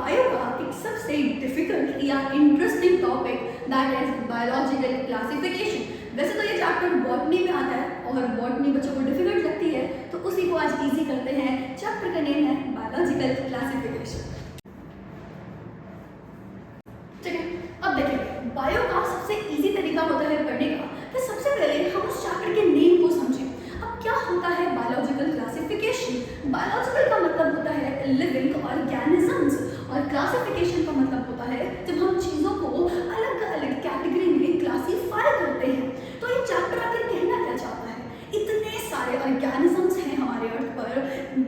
Bio का एक सबसे डिफिकल्ट या interesting topic that is biological classification. वैसे तो ये चैप्टर बॉटनी में आता है और बॉटनी बच्चों को डिफिकल्ट लगती है, तो उसी को आज इजी करते हैं। चैप्टर का नेम है बायोलॉजिकल क्लासिफिकेशन। ठीक है, अब देखेंगे बायो का सबसे इजी तरीका होता है पढ़ने का कि सबसे पहले हम उस चैप्टर के नेम को समझें। अब क्या होता है बायोलॉजिकल क्लासिफिकेशन? बायोलॉजिकल का मतलब होता है लिविंग ऑर्गेनिजम्स और क्लासिफिकेशन का मतलब होता है जब हम चीजों को अलग अलग कैटेगरी में क्लासिफाई करते हैं। तो ये चैप्टर आखिर कहना क्या चाहता है? इतने सारे ऑर्गेनिजम्स हैं हमारे अर्थ पर,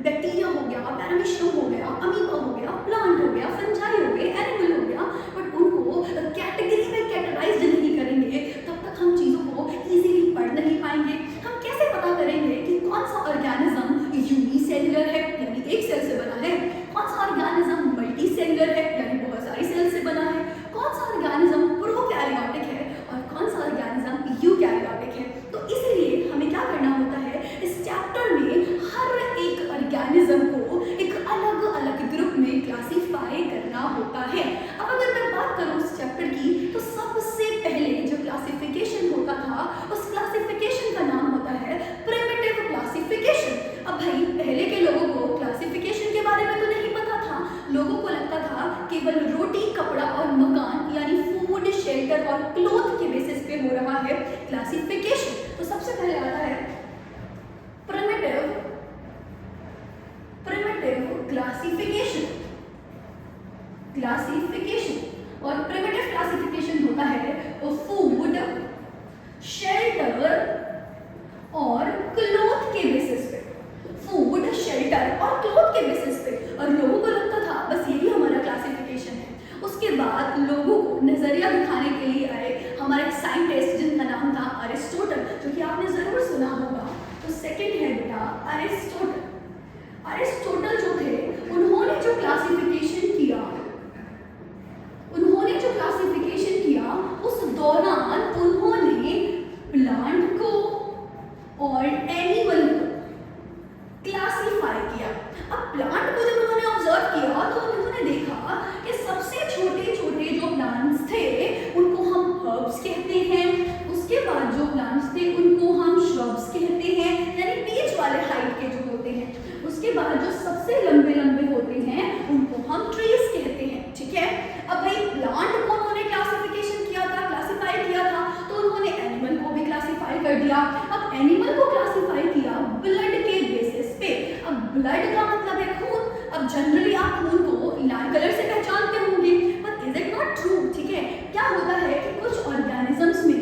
बैक्टीरिया हो गया, पैरामीशियम हो गया, अमीबा हो गया, प्लांट हो गया, फंजाई हो गए, एनिमल हो गया, बट उनको कैटेगरी में कैटेगराइज नहीं करेंगे तब तक हम चीजों को इजीली पढ़ नहीं पाएंगे। हम कैसे पता करेंगे कि कौन सा ऑर्गेनिज्म यूनिसेल्युलर है यानी एक सेल से बना है, कौन सा ऑर्गेनिज्म मल्टी सेल्युलर है यानी बहुत सारी सेल से बना है, कौन सा ऑर्गेनिज्म प्रोकैरियोटिक है और कौन सा ऑर्गेनिज्म यूकैरियोटिक है। तो इसलिए हमें क्या करना होता है, इस चैप्टर में हर एक ऑर्गेनिज्म को एक अलग अलग ग्रुप में क्लासिफाई करना होता है। अब अगर मैं बात करूं इस चैप्टर की, तो सबसे पहले जो क्लासिफिकेशन होता था उस क्लासिफिकेशन का नाम होता है प्रिमिटिव क्लासिफिकेशन। अब भाई पहले के लोगों को क्लासिफिकेशन के बारे में तो नहीं पता था, लोगों को लगता था केवल रोटी, कपड़ा और मकान यानी फूड, शेल्टर और क्लोथ के बेसिस पे हो रहा है क्लासिफिकेशन। तो सबसे पहले आता है प्रिमिटिव क्लासिफिकेशन। और प्रिमिटिव क्लासिफिकेशन होता है फूड, शेल्टर और क्लोथ के बेसिस पे, फूड, शेल्टर और क्लोथ के बेसिस पे। और लोगों को लगता था बस यही हमारा क्लासिफिकेशन है। उसके बाद लोगों को नजरिया दिखाने के लिए आए हमारे एक साइंटिस्ट जिनका नाम था अरिस्टोटल, जो कि आपने जरूर सुना होगा। तो सेकंड है बेटा अरिस्टोटल। अरिस्टोटल जो थे उन्होंने जो क्लासिफिकेशन किया उस दौरान उन्होंने प्लांट को और एनिमल को क्लासिफाई किया। अब प्लांट को जब उन्होंने ऑब्जर्व किया तो उन्होंने देखा कि सबसे छोटे छोटे जो प्लांट्स थे उनको हम हर्ब्स कहते हैं, उसके बाद जो प्लांट्स थे उनको हम श्रब्स कहते हैं यानी बीच वाले हाइट के जो होते हैं, उसके बाद जो सबसे लंबे लंबे होते हैं उनको हम ट्रीज कहते हैं। ठीक है, अब भाई प्लांट को उन्होंने क्लासिफिकेशन किया था, क्लासिफाई किया था, तो उन्होंने एनिमल को भी क्लासिफाई कर दिया। अब एनिमल को क्लासिफाई किया ब्लड के बेसिस पे। अब ब्लड का मतलब है खून। अब जनरली आप खून को लाल कलर से पहचानते होंगे, but is it not true? ठीक है, क्या होता है कि कुछ ऑर्गेनिजम्स में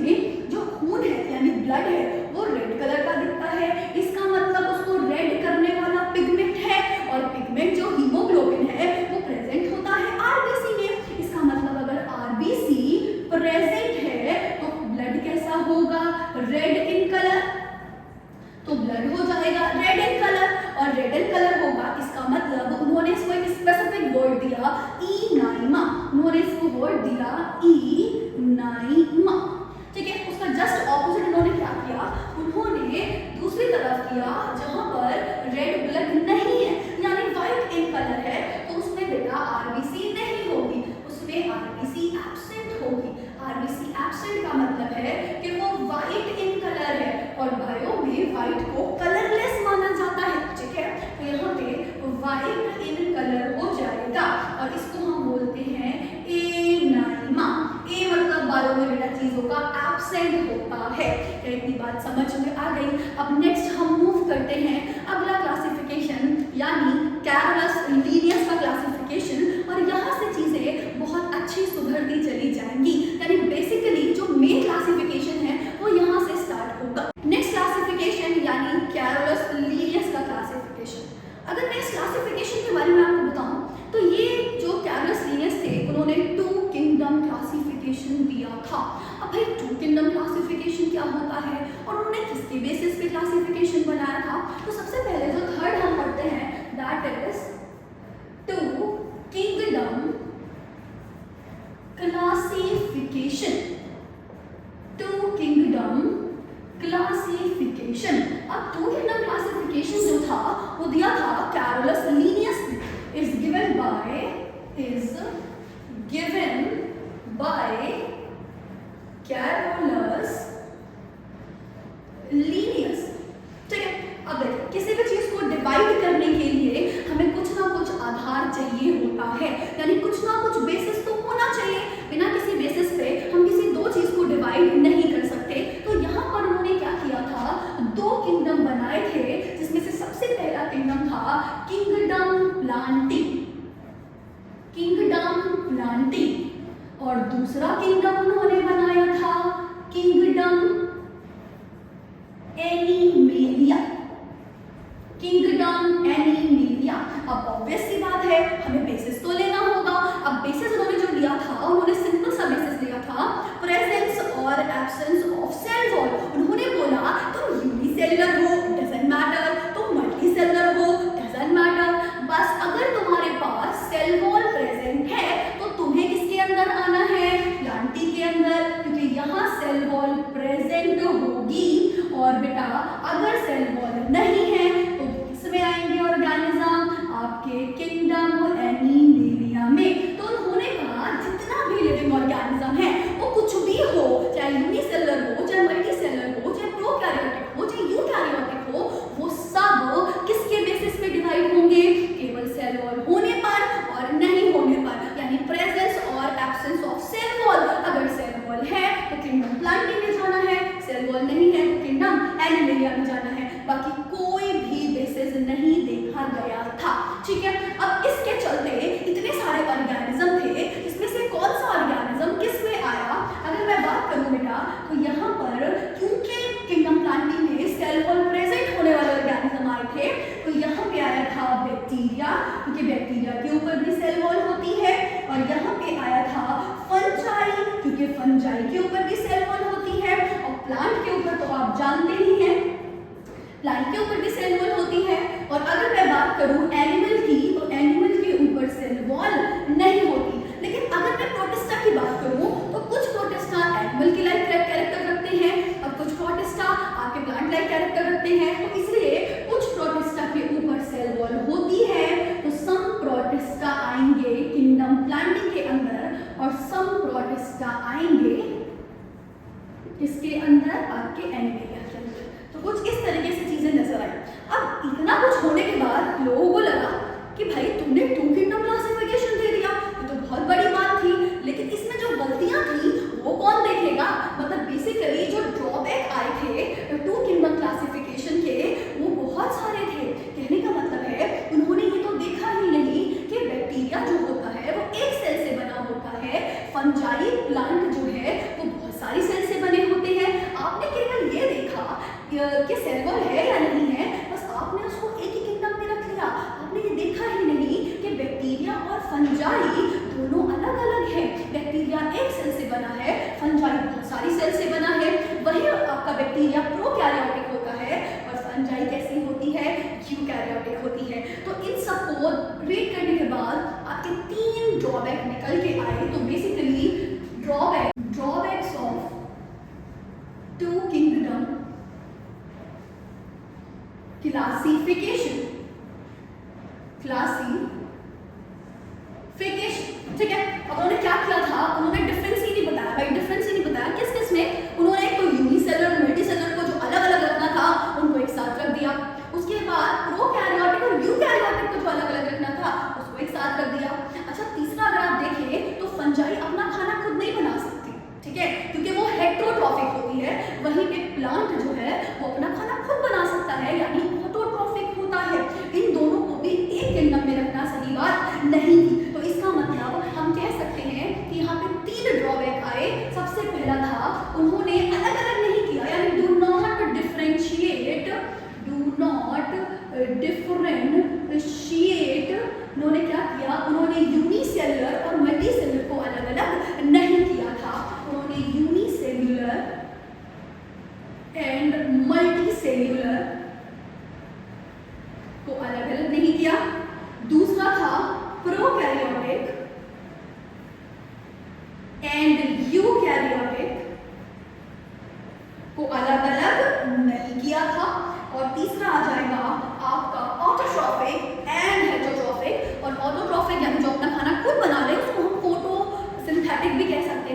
जो खून है यानी ब्लड है वो रेड कलर का दिखता है। इसका मतलब उसको रेड करने वाला पिगमेंट है, और पिगमेंट जो हीमोग्लोबिन है वो प्रेजेंट होता है आरबीसी में। इसका मतलब अगर आरबीसी प्रेजेंट है तो ब्लड कैसा होगा? Red in colour. तो ब्लड हो जाएगा रेड इन कलर, और रेड इन कलर होगा इसका मतलब उन्होंने इसको एक स्पेसिफिक वर्ड दिया इनाइमा। उन्होंने इसको वर्ड दिया इनाइमा। ठीक है, उसका जस्ट ऑपोजिट उन्होंने क्या किया, उन्होंने दूसरी तरफ किया जहां पर रेड ब्लड नहीं है यानी व्हाइट इन कलर है, तो उसमें बेटा आरबीसी नहीं होगी, उसमें आरबीसी एब्सेंट होगी। आरबीसी एब्सेंट का मतलब है कि वो व्हाइट इन कलर है, और बायो में व्हाइट को कलरलेस माना जाता है। ठीक है, तो यहाँ पे व्हाइट इन कलर हो जाएगा और इसको हम बोलते हैं एनाइमा। ए मतलब बायो में बेटा चीजों का एब्सेंट होता है। इतनी बात समझ में आ गई। अब नेक्स्ट हम मूव करते हैं अगला क्लासिफिकेशन यानी कैरोलस लीनियस का क्लासिफिकेशन, और यहाँ से चीजें बहुत अच्छी सुधरती चली जाएंगी। यानी बेसिकली जो मेन क्लासिफिकेशन है वो यहाँ से स्टार्ट होगा। नेक्स्ट क्लासिफिकेशन यानी कैरोलस लीनियस का क्लासिफिकेशन। अगर मैं इस क्लासिफिकेशन के बारे में आपको बताऊं तो ये जो कैरोलस लीनियस थे उन्होंने टू किंगडम क्लासिफिकेशन दिया था। अब भाई टू किंगडम क्लासिफिकेशन क्या होता है और उन्होंने किसके बेसिस पे क्लासिफिकेशन बनाया था? तो सबसे पहले जो थर्ड हम पढ़ते हैं that is two kingdom classification. Two kingdom classification. अब टू किंगडम क्लासिफिकेशन जो था वो दिया था कैरोलस लीनियस ने। Is given by by Carolus Linnaeus. ठीक है, अब देखिए किसी भी चीज को डिवाइड करने के लिए हमें कुछ ना कुछ आधार चाहिए होता है, यानी कुछ ना कुछ बेसिस तो होना चाहिए। बिना किसी बेसिस पे हम किसी दो चीज को डिवाइड नहीं कर सकते। तो यहाँ पर उन्होंने क्या किया था, दो किंगडम बनाए थे, जिसमें से सबसे पहला किंगडम था किंगडम प्लांटी, किंगडम प्लांटी, और दूसरा किंगडम उन्होंने बनाया था किंगडम एनिमेलिया, किंगडम एनिमेलिया। अब ऑब्वियस सी बात है हमें बेसिस तो लेना होगा। अब बेसिस उन्होंने जो लिया था, उन्होंने सिंपल सा बेसिस लिया था, प्रेजेंस और एब्सेंस ऑफ सेल वॉल। उन्होंने बोला तुम यूनिसेलुलर हो डजंट मैटर, तुम मल्टीसेलुलर हो डजंट मैटर, बस अगर तुम्हारे पास सेल वॉल प्रेजेंट है तो तुम्हें किसके अंदर आना है, प्लांटी के अंदर, क्योंकि यहाँ सेल वॉल प्रेजेंट होगी। और बेटा अगर सेल वॉल नहीं है तो किसमें आएंगे ऑर्गेनिज्म, आपके किंगडम एनिमेलिया में। तो उन्होंने कहा जितना भी लिविंग ऑर्गेनिज्म है वो कुछ भी हो, चाहे यूनिसेलुलर हो, चाहे मल्टीसेलुलर हो, चाहे प्रोकैरियोटिक हो, चाहे यूकैरियोटिक हो, वो सब किसके बेसिस पे डिवाइड होंगे, केवल सेल वॉल होने पर और नहीं होने पर, यानी प्रेजेंस और एब्सेंस ऑफ सेल वॉल। अगर सेल वॉल है तो किंगडम प्लांटी में जाना है, सेल वॉल नहीं है तो किंगडम एनिमेलिया में जाना है। बाकी कोई भी बेसिस नहीं देखा गया था। ठीक है, अब इसके चलते इतने सारे ऑर्गेनिज्म थे, इसमें से कौन सा ऑर्गेनिज्म किस में आया, अगर मैं बात करूं बेटा तो यहाँ पर क्योंकि किंगडम प्लांटी में सेल वॉल प्रेजेंट होने वाले ऑर्गेनिज्म आए थे, तो यहाँ पे आया था बैक्टीरिया, क्योंकि बैक्टीरिया के ऊपर भी सेल वॉल होती है। और यहाँ पे आया था फंजाई, क्योंकि फंजाई के ऊपर भी सेल वॉल होती है। और प्लांट के ऊपर तो आप जानते ही हैं, प्लांट के ऊपर भी सेल वॉल होती है। और अगर मैं बात करूं एनिमल की, तो एनिमल के ऊपर सेल वॉल नहीं होती। लेकिन अगर मैं प्रोटिस्टा की बात करूं तो कुछ प्रोटिस्टा एनिमल की लाइक कैरेक्टर रखते हैं और कुछ प्रोटिस्टा आपके प्लांट लाइक कैरेक्टर रखते हैं। तो इसलिए कुछ प्रोटिस्टा के ऊपर सेल वॉल होती है, तो सम प्रोटिस्टा आएंगे किंगडम प्लांटी के अंदर और सम प्रोटिस्टा आएंगे इसके अंदर, आपके एनिमेलिया के अंदर। तो कुछ इस तरीके से चीजें नजर आई। अब इतना कुछ होने के बाद लोगों को लगा कि भाई तुमने टू किंगडम क्लासिफिकेशन दे दिया, ये तो बहुत बड़ी बात थी, लेकिन इसमें जो गलतियां थी वो कौन देखेगा। मतलब बेसिकली जो ड्रॉबैक आए थे टू किंगडम क्लासिफिकेशन के, वो बहुत सारे थे। कहने का मतलब है उन्होंने ये तो देखा ही नहीं कि बैक्टीरिया जो होता है वो एक सेल से बना होता है, फंजाई प्लांट जो है वो बहुत सारी सेल से बने होते हैं। आपने केवल ये देखा कि सेल वॉल है या नहीं है, बस आपने उसको एक ही किंगडम में रख लिया। आपने ये देखा ही नहीं कि बैक्टीरिया और फंजाई दोनों अलग अलग हैं। बैक्टीरिया एक सेल से बना है, फंजाई बहुत सारी सेल से बना है। वही आपका बैक्टीरिया प्रोकैरियोटिक होता है और फंजाई कैसी होती है, यूकैरियोटिक होती है। तो इन सबको रीड करने के बाद आपके तीन ड्रॉबैक निकल के आए। तो basically drawbacks of two kingdom classification, ठीक है। अब उन्होंने क्या किया था, उन्होंने डिफरेंस ही नहीं बताया भाई, डिफरेंस ही नहीं बताया किस किस में। उन्होंने एक तो यूनिसेलुलर मल्टीसेलुलर को जो अलग अलग रखना था उनको एक साथ रख दिया। उसके बाद प्रोकैरियोटिक और यूकैरियोटिक को जो अलग अलग रखना था उसको एक साथ रख दिया। अच्छा, तीसरा अगर आप देखें तो फंजाई अपना खाना खुद नहीं बना सकती, ठीक है, क्योंकि वो हेटेरोट्रॉफिक होती है। वहीं पे प्लांट जो है वो अपना खाना खुद बना सकता है, यानी ऑटोट्रॉफिक होता है। इन दोनों को भी एक किंगडम में रखना सही बात नहीं थी। तो इसका मतलब हम कह सकते हैं कि यहाँ पे तीन ड्रॉबैक आए। सबसे पहला था उन्होंने अलग अलग नहीं किया, यानी डू नॉट डिफरेंशिएट, उन्होंने क्या किया, उन्होंने यूनिसेलुलर और मल्टीसेलुलर को अलग अलग नहीं किया था। उन्होंने यूनिसेलुलर एंड मल्टीसेलुलर को अलग अलग नहीं किया। दूसरा था प्रोकैरियोटिक एंड यूकैरियोटिक को अलग अलग नहीं किया था। और तीसरा आ जाएगा आपका ऑटोट्रॉफिक एंड हेटेरोट्रॉफिक। और ऑटोट्रॉफिक यानी जो अपना खाना खुद बना ले उसको हम फोटोसिंथेटिक भी कह सकते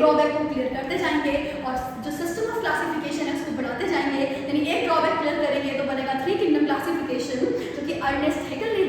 ड्रॉबैक को क्लियर करते जाएंगे और जो सिस्टम ऑफ क्लासिफिकेशन है उसको बढ़ाते जाएंगे। यानी एक ड्रॉबैक क्लियर करेंगे तो बनेगा थ्री किंगडम क्लासिफिकेशन, जो कि अर्नेस्ट हेगल ने